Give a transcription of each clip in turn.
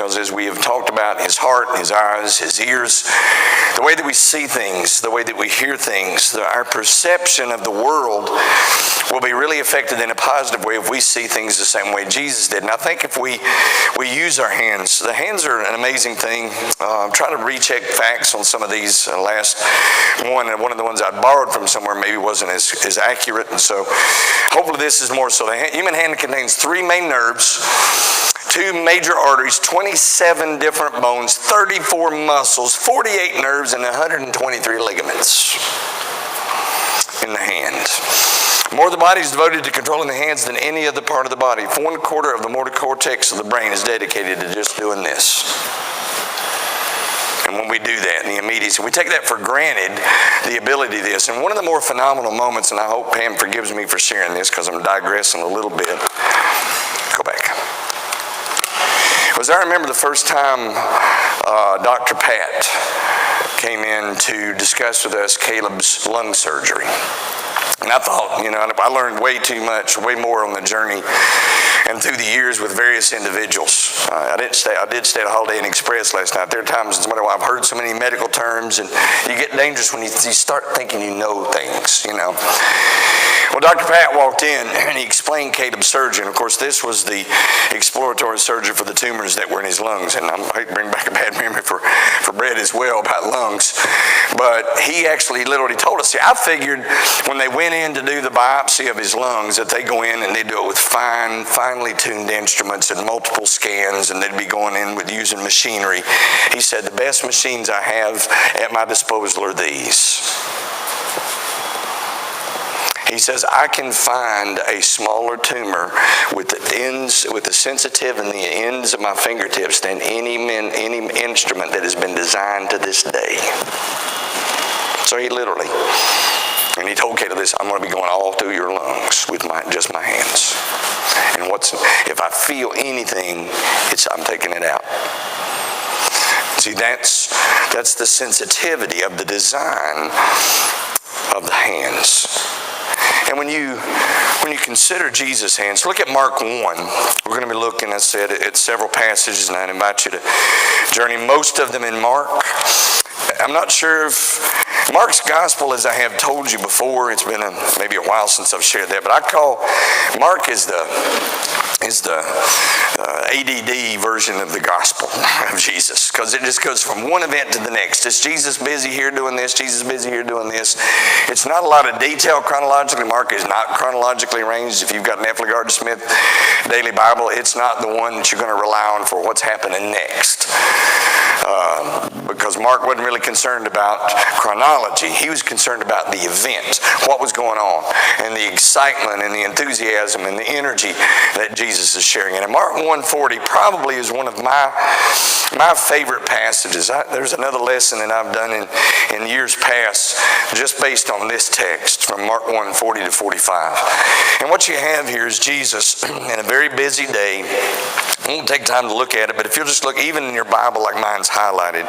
because as we have talked about, his heart, his eyes, his ears, the way that we see things, the way that we hear things, our perception of the world will be really affected in a positive way if we see things the same way Jesus did. And I think if we use our hands, the hands are an amazing thing. I'm trying to recheck facts on some of these. Last one of the ones I borrowed from somewhere maybe wasn't as accurate, and so hopefully this is more so. The human hand contains 3 main nerves, 2 major arteries, 27 different bones, 34 muscles, 48 nerves, and 123 ligaments in the hand. More of the body is devoted to controlling the hands than any other part of the body. 1/4 of the motor cortex of the brain is dedicated to just doing this. And when we do that, the immediacy, we take that for granted, the ability to this. And one of the more phenomenal moments, and I hope Pam forgives me for sharing this because I'm digressing a little bit. Go back. Was I remember the first time Dr. Pat came in to discuss with us Caleb's lung surgery. And I thought, I learned way too much, way more on the journey and through the years with various individuals. I did stay at a Holiday Inn Express last night. There are times I've heard so many medical terms, and you get dangerous when you start thinking you know things, Well, Dr. Pat walked in, and he explained Caleb's surgery. And of course, this was the exploratory surgery for the tumors that were in his lungs. And I hate to bring back a bad memory for Brett as well about lungs. But he actually literally told us, I figured when they went in to do the biopsy of his lungs that they go in and they do it with finely tuned instruments and multiple scans, and they'd be going in with using machinery. He said, the best machines I have at my disposal are these. He says, I can find a smaller tumor with the sensitive and the ends of my fingertips than any instrument that has been designed to this day. So he literally, and he told Caleb this, I'm going to be going all through your lungs with just my hands. And if I feel anything, I'm taking it out. See, that's the sensitivity of the design of the hands. And when you consider Jesus' hands, look at Mark 1. We're going to be looking, as I said, at several passages, and I'd invite you to journey most of them in Mark. I'm not sure if Mark's gospel, as I have told you before, it's been maybe a while since I've shared that, but I call Mark is the ADD version of the gospel of Jesus, because it just goes from one event to the next. It's Jesus busy here doing this, Jesus busy here doing this. It's not a lot of detail chronologically. Mark is not chronologically arranged. If you've got an F. LaGarde Smith Daily Bible, it's not the one that you're going to rely on for what's happening next. Because Mark wasn't really concerned about chronology. He was concerned about the event, what was going on, and the excitement and the enthusiasm and the energy that Jesus is sharing. And Mark 1:40 probably is one of my favorite passages. There's another lesson that I've done in years past just based on this text from Mark 1:40 to 45. And what you have here is Jesus in a very busy day. I won't take time to look at it, but if you'll just look, even in your Bible like mine's highlighted,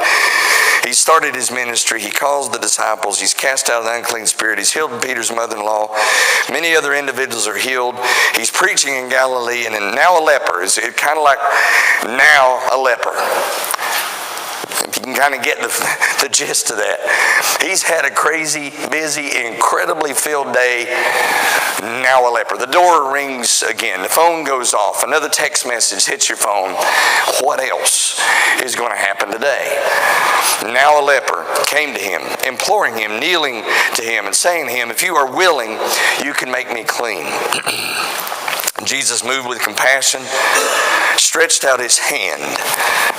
he started his ministry. He calls the disciples. He's cast out an unclean spirit. He's healed Peter's mother-in-law. Many other individuals are healed. He's preaching in Galilee, and now a leper. It's kind of like now a leper. If you can kind of get the gist of that. He's had a crazy, busy, incredibly filled day. Now a leper. The door rings again. The phone goes off. Another text message hits your phone. What else is going to happen today? Now a leper came to him, imploring him, kneeling to him, and saying to him, if you are willing, you can make me clean. Jesus, moved with compassion, stretched out his hand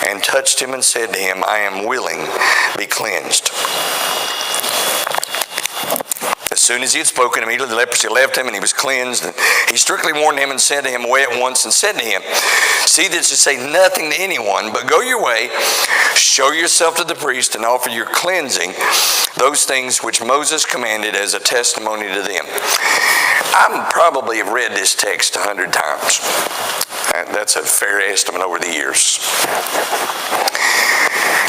and touched him and said to him, I am willing, be cleansed. As soon as he had spoken, immediately the leprosy left him and he was cleansed. And he strictly warned him and sent him away at once and said to him, see that you say nothing to anyone, but go your way, show yourself to the priest and offer your cleansing, those things which Moses commanded as a testimony to them. I probably have read this text 100 times. That's a fair estimate over the years.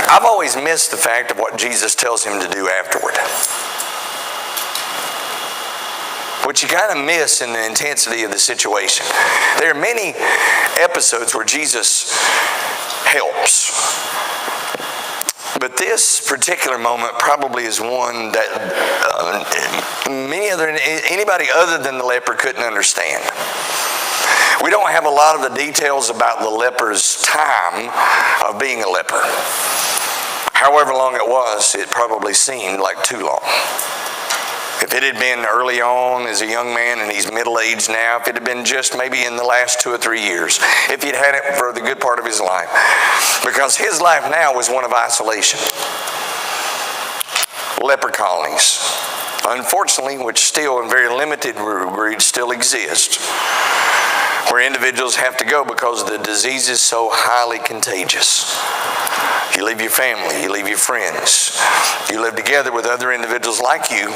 I've always missed the fact of what Jesus tells him to do afterward. What you kind of miss in the intensity of the situation. There are many episodes where Jesus helps. But this particular moment probably is one that anybody other than the leper couldn't understand. We don't have a lot of the details about the leper's time of being a leper. However long it was, it probably seemed like too long. If it had been early on as a young man and he's middle-aged now, if it had been just maybe in the last 2 or 3 years, if he'd had it for the good part of his life, because his life now was one of isolation. Leper colonies, unfortunately, which still in very limited degree still exist, where individuals have to go because the disease is so highly contagious. You leave your family, you leave your friends, you live together with other individuals like you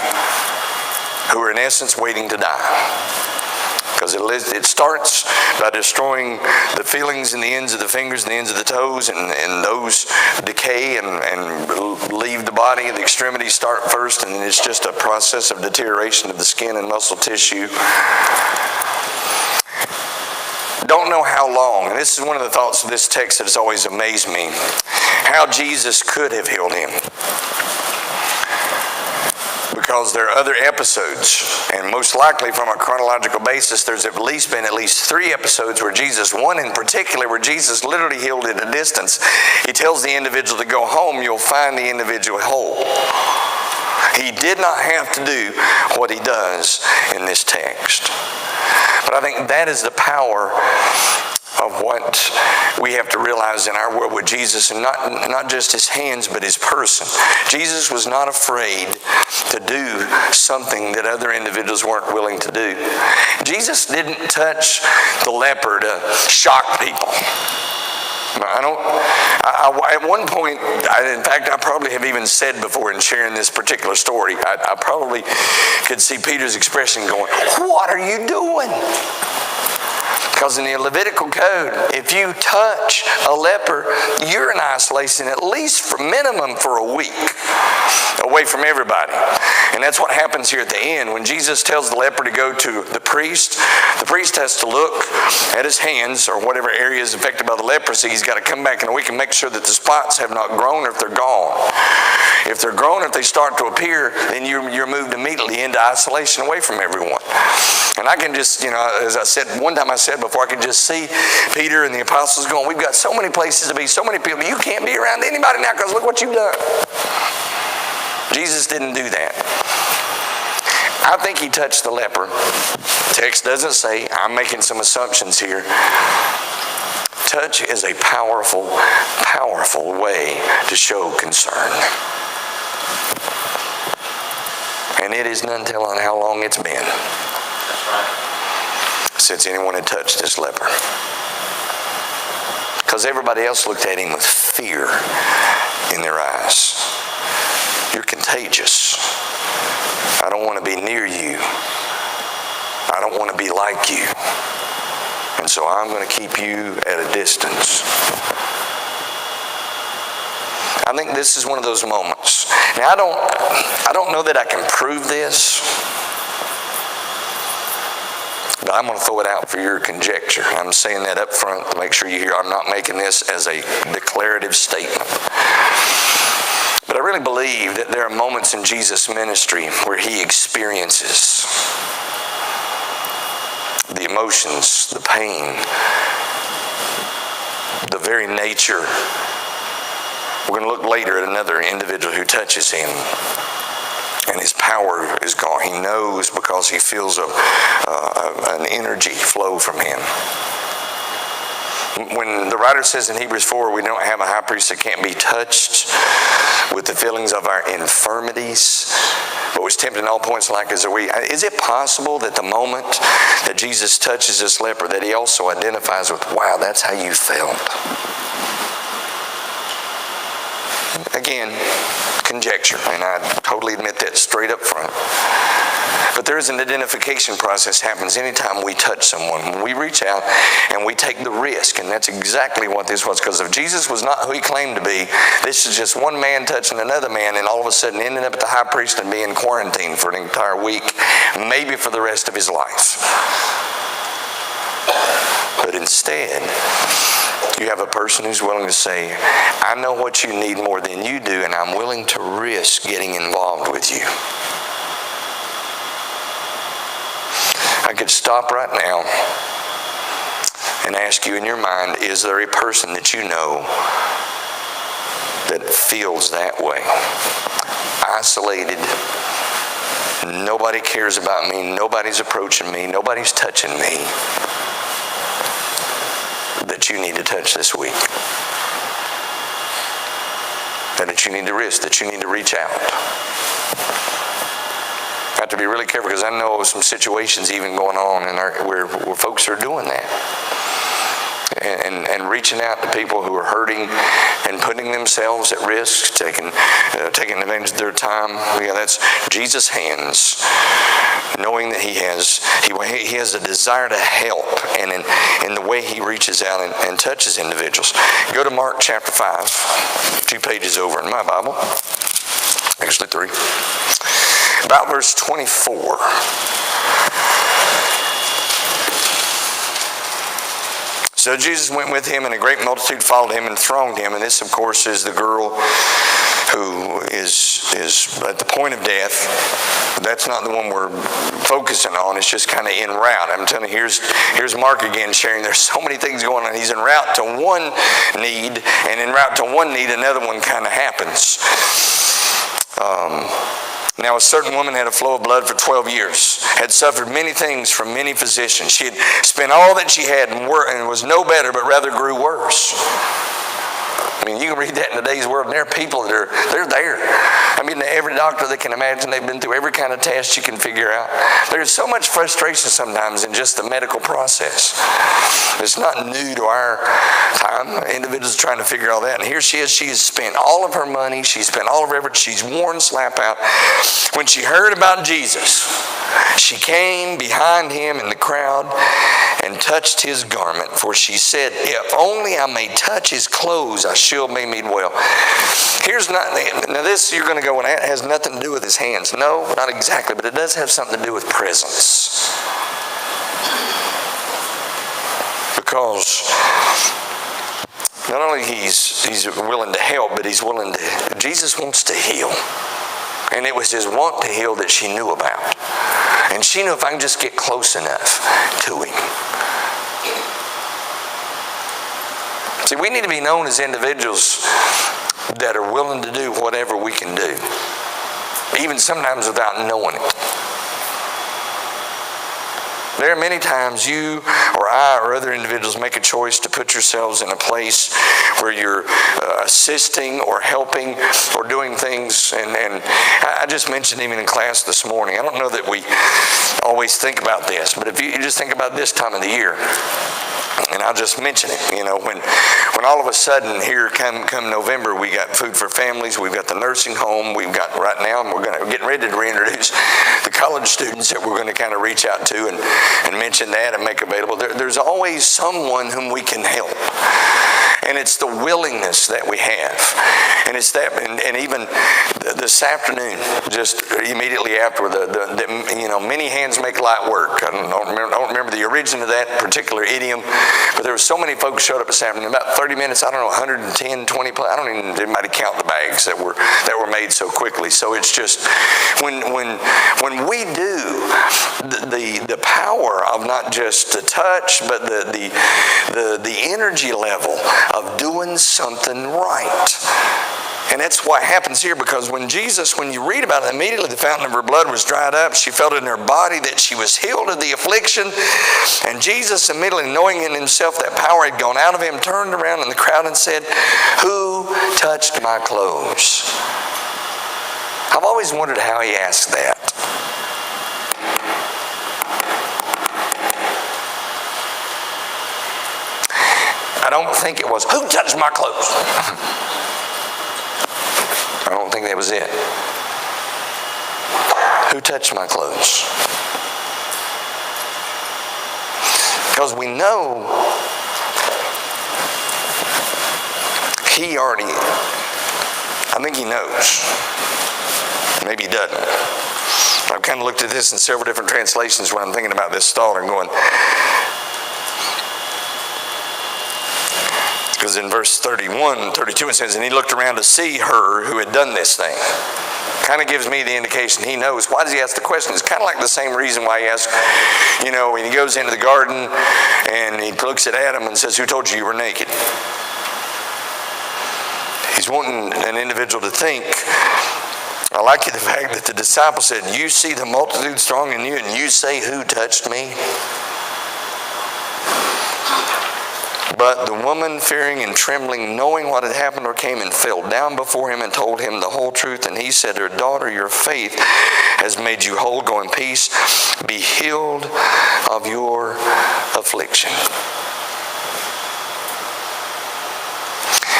who are in essence waiting to die. Because it starts by destroying the feelings in the ends of the fingers and the ends of the toes, and those decay and leave the body. The extremities start first, and it's just a process of deterioration of the skin and muscle tissue. Don't know how long, and this is one of the thoughts of this text that has always amazed me, how Jesus could have healed him. Because there are other episodes, and most likely from a chronological basis, there's at least been 3 episodes where Jesus, one in particular where Jesus literally healed at a distance. He tells the individual to go home, you'll find the individual whole. He did not have to do what he does in this text. But I think that is the power of what we have to realize in our world with Jesus, and not just his hands, but his person. Jesus was not afraid to do something that other individuals weren't willing to do. Jesus didn't touch the leper to shock people. At one point, in fact, I probably have even said before in sharing this particular story, I probably could see Peter's expression going, "What are you doing?" Because in the Levitical code, if you touch a leper, you're in isolation at least for minimum for a week, away from everybody. And that's what happens here at the end. When Jesus tells the leper to go to the priest has to look at his hands or whatever area is affected by the leprosy. He's got to come back in a week and make sure that the spots have not grown or if they're gone. If they're grown, if they start to appear, then you're moved immediately into isolation away from everyone. And I can just, as I said, one time I said before, I could just see Peter and the apostles going, we've got so many places to be, so many people. You can't be around anybody now because look what you've done. Jesus didn't do that. I think he touched the leper. Text doesn't say, I'm making some assumptions here. Touch is a powerful, powerful way to show concern. And it is none telling how long it's been since anyone had touched this leper. Because everybody else looked at him with fear in their eyes. You're contagious. I don't want to be near you. I don't want to be like you. And so I'm going to keep you at a distance. I think this is one of those moments. Now, I don't know that I can prove this, but I'm going to throw it out for your conjecture. I'm saying that up front to make sure you hear I'm not making this as a declarative statement. But I really believe that there are moments in Jesus' ministry where he experiences the emotions, the pain, the very nature. We're going to look later at another individual who touches him, and his power is gone. He knows because he feels an energy flow from him. When the writer says in Hebrews 4, we don't have a high priest that can't be touched with the feelings of our infirmities, but was tempted in all points like as are we. Is it possible that the moment that Jesus touches this leper, that he also identifies with, wow, that's how you felt? Again, conjecture, and I totally admit that straight up front. But there is an identification process happens anytime we touch someone. When we reach out and we take the risk, and that's exactly what this was. Because if Jesus was not who he claimed to be, this is just one man touching another man, and all of a sudden ending up at the high priest and being quarantined for an entire week, maybe for the rest of his life. But instead, You have a person who's willing to say, I know what you need more than you do, and I'm willing to risk getting involved with you. I could stop right now and ask you in your mind, is there a person that you know that feels that way? Isolated. Nobody cares about me. Nobody's approaching me. Nobody's touching me. That you need to touch this week. That you need to risk. That you need to reach out. I have to be really careful because I know of some situations even going on where folks are doing that. And reaching out to people who are hurting and putting themselves at risk, taking advantage of their time. Yeah, that's Jesus' hands, knowing that he has a desire to help, and in the way he reaches out and touches individuals. Go to Mark chapter 5, 2 pages over in my Bible, actually 3, about verse 24. So Jesus went with him, and a great multitude followed him and thronged him. And this, of course, is the girl who is at the point of death. That's not the one we're focusing on. It's just kind of en route. I'm telling you, here's Mark again sharing. There's so many things going on. He's en route to one need, and en route to one need, another one kind of happens. Now a certain woman had a flow of blood for 12 years, had suffered many things from many physicians. She had spent all that she had and was no better, but rather grew worse. I mean, you can read that in today's world, and there are people that they're there. I mean, every doctor they can imagine, they've been through every kind of test you can figure out. There's so much frustration sometimes in just the medical process. It's not new to our time. Individuals are trying to figure all that. And here she is. She has spent all of her money. She's spent all of her effort. She's worn slap out. When she heard about Jesus, she came behind him in the crowd and touched his garment. For she said, if only I may touch his clothes, I shall be made well. Now this you're going to go, and it has nothing to do with his hands. No, not exactly, but it does have something to do with presence. Because not only he's willing to help, but Jesus wants to heal. And it was his want to heal that she knew about. And she knew if I can just get close enough to him. See, we need to be known as individuals that are willing to do whatever we can do, even sometimes without knowing it. There are many times you or I or other individuals make a choice to put yourselves in a place where you're assisting or helping or doing things. And I just mentioned even in class this morning, I don't know that we always think about this, but if you just think about this time of the year, and I'll just mention it, when all of a sudden here come November, we got food for families, we've got the nursing home, we've got right now, and we're getting ready to reintroduce the college students that we're going to kind of reach out to and mention that and make available. There's always someone whom we can help. And it's the willingness that we have. And it's that, and even this afternoon, just immediately after, many hands make light work. I don't remember the origin of that particular idiom, but there were so many folks showed up this afternoon. About 30 minutes, 110, 20, I don't even, anybody count the bags that were made so quickly. So it's just, when we do, the power of not just the touch, but the energy level of doing something right. And that's what happens here, because when you read about it, immediately the fountain of her blood was dried up. She felt in her body that she was healed of the affliction. And Jesus, immediately knowing in himself that power had gone out of him, turned around in the crowd and said, who touched my clothes? I've always wondered how he asked that. I don't think it was, who touched my clothes? I don't think that was it. Who touched my clothes? Because we know I think he knows. Maybe he doesn't. I've kind of looked at this in several different translations when I'm thinking about this thought and going, Because in verse 31, 32 it says, and he looked around to see her who had done this thing. Kind of gives me the indication he knows. Why does he ask the question? It's kind of like the same reason why he asks, when he goes into the garden and he looks at Adam and says, who told you were naked? He's wanting an individual to think. I like the fact that the disciple said, you see the multitude thronging you and you say, who touched me? But the woman, fearing and trembling, knowing what had happened to her, came and fell down before him and told him the whole truth. And he said to her, daughter, your faith has made you whole. Go in peace. Be healed of your affliction.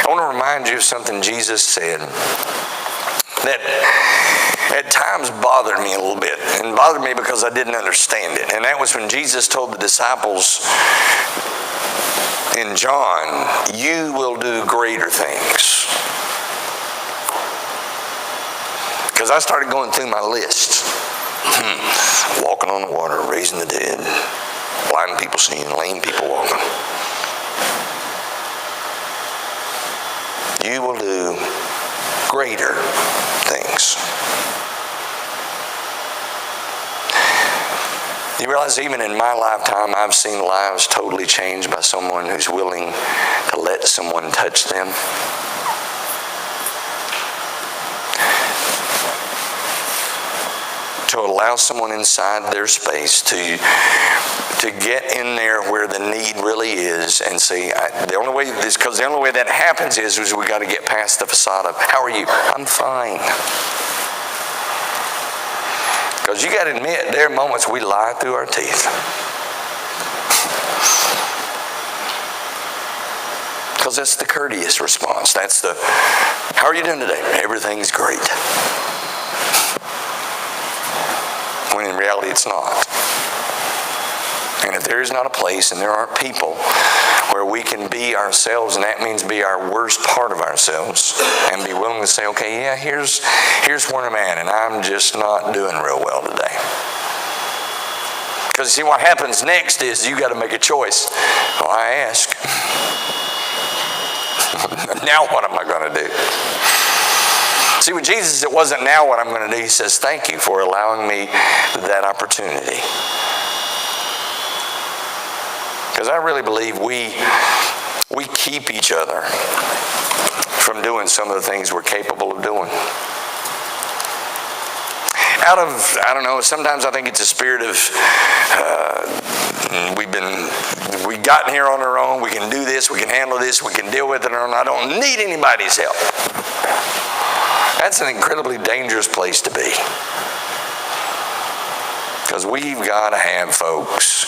I want to remind you of something Jesus said that at times bothered me a little bit. And bothered me because I didn't understand it. And that was when Jesus told the disciples in John, you will do greater things. Because I started going through my list. Walking on the water, raising the dead, blind people seeing, lame people walking. You will do greater things. You realize even in my lifetime, I've seen lives totally changed by someone who's willing to let someone touch them. To allow someone inside their space to get in there where the need really is and see, the only way that happens is we got to get past the facade of, how are you? I'm fine. Because you got to admit, there are moments we lie through our teeth. Because that's the courteous response. That's the, how are you doing today? Everything's great. When in reality it's not. And if there is not a place and there aren't people where we can be ourselves, and that means be our worst part of ourselves, and be willing to say, okay, yeah, here's where I'm at, and I'm just not doing real well today. Because see, what happens next is you got to make a choice. Well, I ask, now what am I going to do? See, with Jesus, it wasn't now what I'm going to do. He says, thank you for allowing me that opportunity. Because I really believe we keep each other from doing some of the things we're capable of doing. Out of, sometimes I think it's a spirit of, we've gotten here on our own, we can do this, we can handle this, we can deal with it on our own, I don't need anybody's help. That's an incredibly dangerous place to be. Because we've got to have folks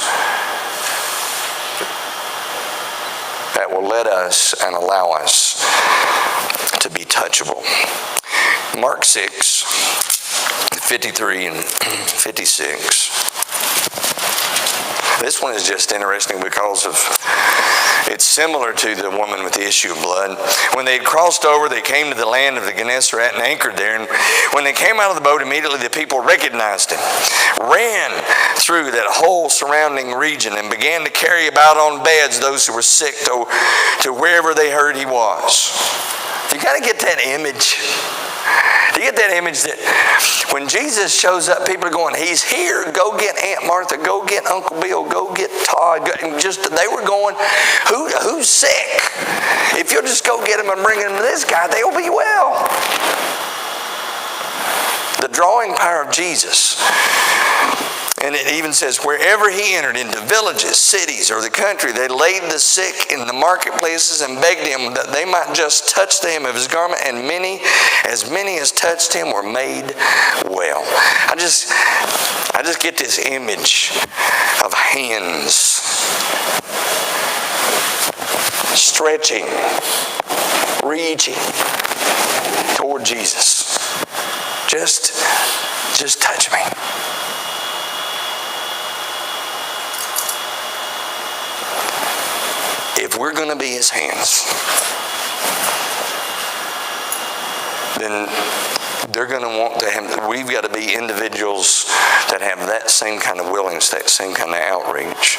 that will let us and allow us to be touchable. Mark 6, 53 and 56. This one is just interesting because it's similar to the woman with the issue of blood. When they had crossed over, they came to the land of the Gennesaret and anchored there. And when they came out of the boat, immediately the people recognized him, ran through that whole surrounding region, and began to carry about on beds those who were sick to wherever they heard he was. You got to get that image. You get that image that when Jesus shows up, people are going, he's here. Go get Aunt Martha. Go get Uncle Bill. Go get Todd. They were going, who's sick? If you'll just go get him and bring him to this guy, they'll be well. The drawing power of Jesus. And it even says, wherever he entered, into villages, cities, or the country, they laid the sick in the marketplaces and begged him that they might just touch the hem of his garment, and as many as touched him were made well. I just get this image of hands stretching, reaching toward Jesus. Just touch me. If we're going to be his hands, then they're going to want to have, we've got to be individuals that have that same kind of willingness, that same kind of outreach.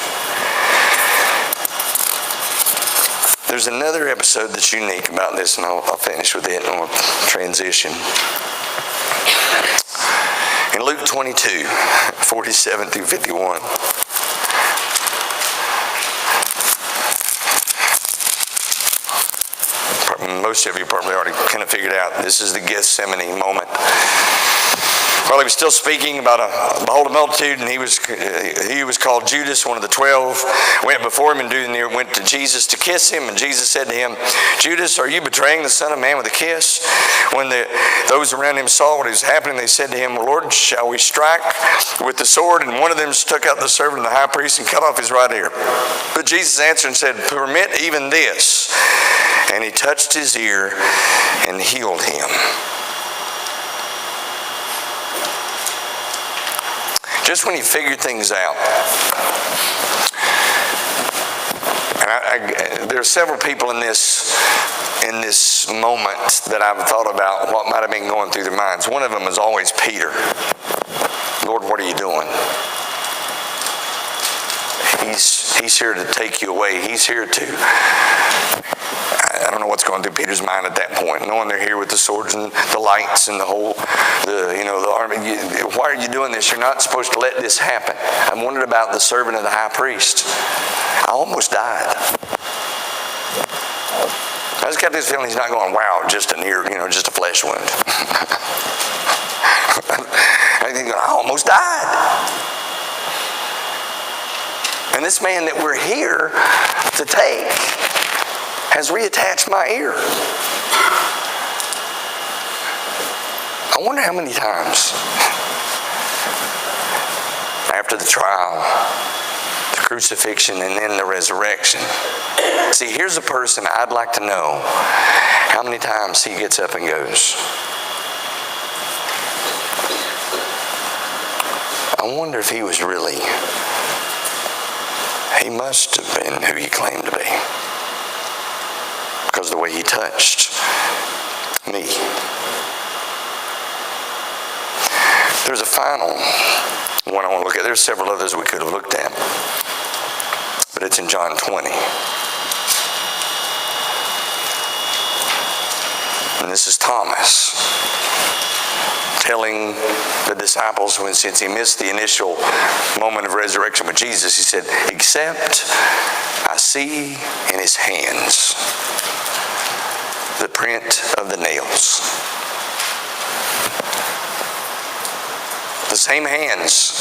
There's another episode that's unique about this, and I'll finish with it and we'll transition. In Luke 22, 47 through 51. Most of you probably already kind of figured out this is the Gethsemane moment. While he was still speaking about behold, a multitude, and he was called Judas, one of the 12, went before him and went to Jesus to kiss him. And Jesus said to him, Judas, are you betraying the Son of Man with a kiss? When those around him saw what was happening, they said to him, Lord, shall we strike with the sword? And one of them took out the servant of the high priest and cut off his right ear. But Jesus answered and said, permit even this. And he touched his ear and healed him. Just when you figure things out. And there are several people in this moment that I've thought about what might have been going through their minds. One of them is always Peter. Lord, what are you doing? He's here to take you away. He's here to... I don't know what's going through Peter's mind at that point, knowing they're here with the swords and the lights and the army. Why are you doing this? You're not supposed to let this happen. I wondered about the servant of the high priest. I almost died. I just got this feeling he's not going, wow, just an ear, just a flesh wound. I think I almost died. And this man that we're here to take has reattached my ear. I wonder how many times after the trial, the crucifixion, and then the resurrection. See, here's a person I'd like to know how many times he gets up and goes, I wonder if he was really, he must have been who he claimed to be. Because of the way he touched me. There's a final one I want to look at. There's several others we could have looked at. But it's in John 20. And this is Thomas telling the disciples, since he missed the initial moment of resurrection with Jesus, he said, except I see in his hands the print of the nails. The same hands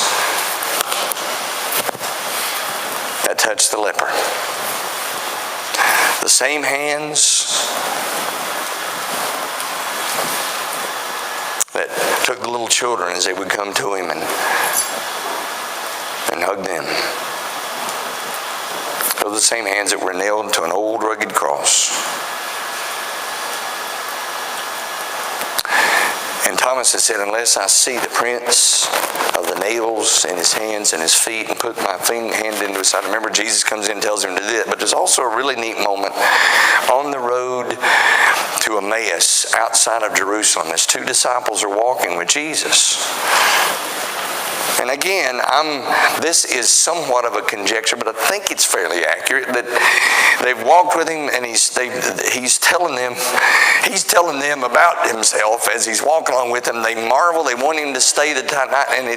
that touched the leper. The same hands that took the little children as they would come to him and hug them. Those are the same hands that were nailed to an old rugged cross. And Thomas has said, unless I see the prints of the nails in his hands and his feet and put my hand into his side. Remember, Jesus comes in and tells him to do that. But there's also a really neat moment on the road to Emmaus outside of Jerusalem as two disciples are walking with Jesus. And again, this is somewhat of a conjecture, but I think it's fairly accurate that they've walked with him, and he's telling them about himself as he's walking along with them. They marvel, they want him to stay the night, and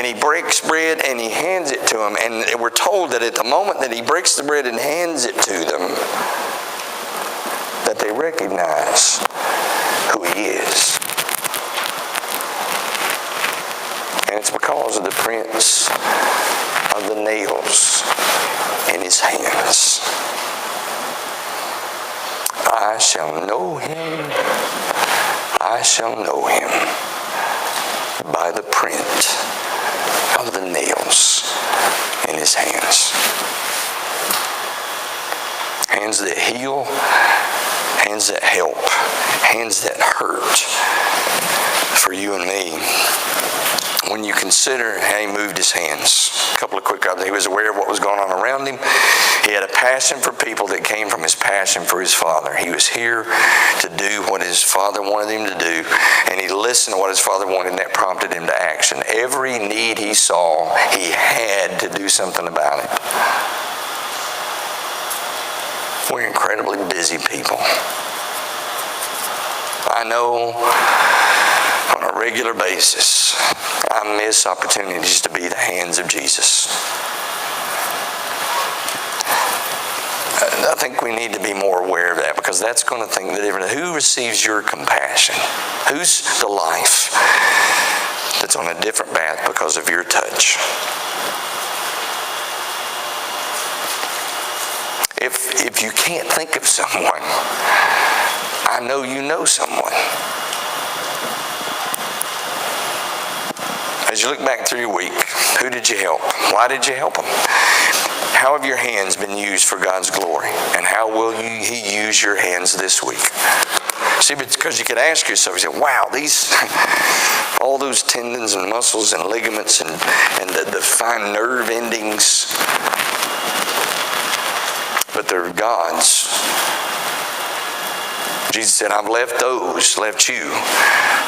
he breaks bread and he hands it to them. And we're told that at the moment that he breaks the bread and hands it to them, that they recognize who he is. And it's because of the prints of the nails in his hands. I shall know him by the print of the nails in his hands. Hands that heal, hands that help, hands that hurt for you and me. When you consider how he moved his hands, a couple of quick observations. He was aware of what was going on around him. He had a passion for people that came from his passion for his Father. He was here to do what his Father wanted him to do, and he listened to what his Father wanted, and that prompted him to action. Every need he saw, he had to do something about it. We're incredibly busy people. I know on a regular basis, I miss opportunities to be the hands of Jesus. I think we need to be more aware of that, because that's going to think the difference. Who receives your compassion? Who's the life that's on a different path because of your touch? If you can't think of someone, I know you know someone. As you look back through your week, who did you help? Why did you help them? How have your hands been used for God's glory? And how will He use your hands this week? See, because you could ask yourself, you say, wow, all those tendons and muscles and ligaments and the fine nerve endings, but they're God's. Jesus said, I've left you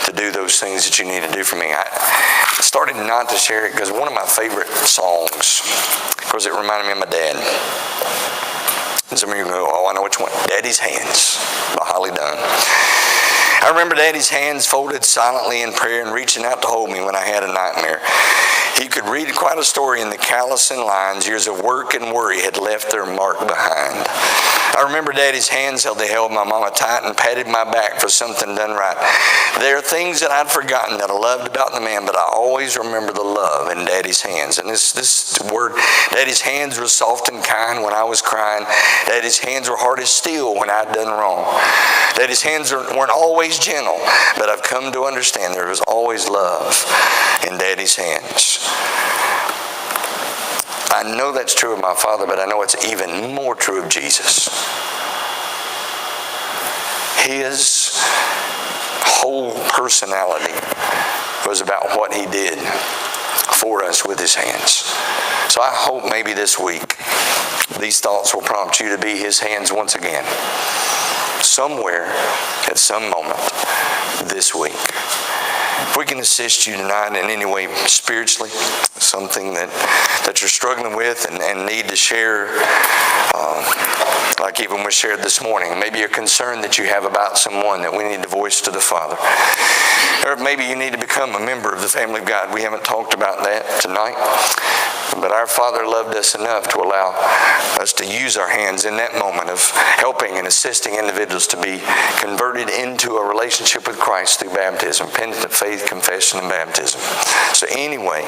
to do those things that you need to do for me. I started not to share it because one of my favorite songs, of course, it reminded me of my dad. And some of you go, oh, I know which one. Daddy's Hands by Holly Dunn. I remember Daddy's hands folded silently in prayer and reaching out to hold me when I had a nightmare. He could read quite a story in the callous and lines. Years of work and worry had left their mark behind. I remember Daddy's hands held my mama tight and patted my back for something done right. There are things that I'd forgotten that I loved about the man, but I always remember the love in Daddy's hands. And this word, Daddy's hands were soft and kind when I was crying. Daddy's hands were hard as steel when I'd done wrong. Daddy's hands weren't always gentle, but I've come to understand there was always love in Daddy's hands. I know that's true of my father, but I know it's even more true of Jesus. His whole personality was about what he did for us with his hands. So I hope maybe this week these thoughts will prompt you to be his hands once again. Somewhere, at some moment this week. If we can assist you tonight in any way spiritually, something that you're struggling with and need to share, like even we shared this morning, maybe a concern that you have about someone that we need to voice to the Father. Or maybe you need to become a member of the family of God. We haven't talked about that tonight. But our Father loved us enough to allow us to use our hands in that moment of helping and assisting individuals to be converted into a relationship with Christ through baptism, penitent faith, confession, and baptism. So anyway,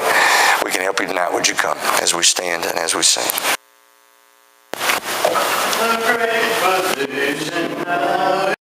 we can help you tonight. Would you come as we stand and as we sing? The great physician.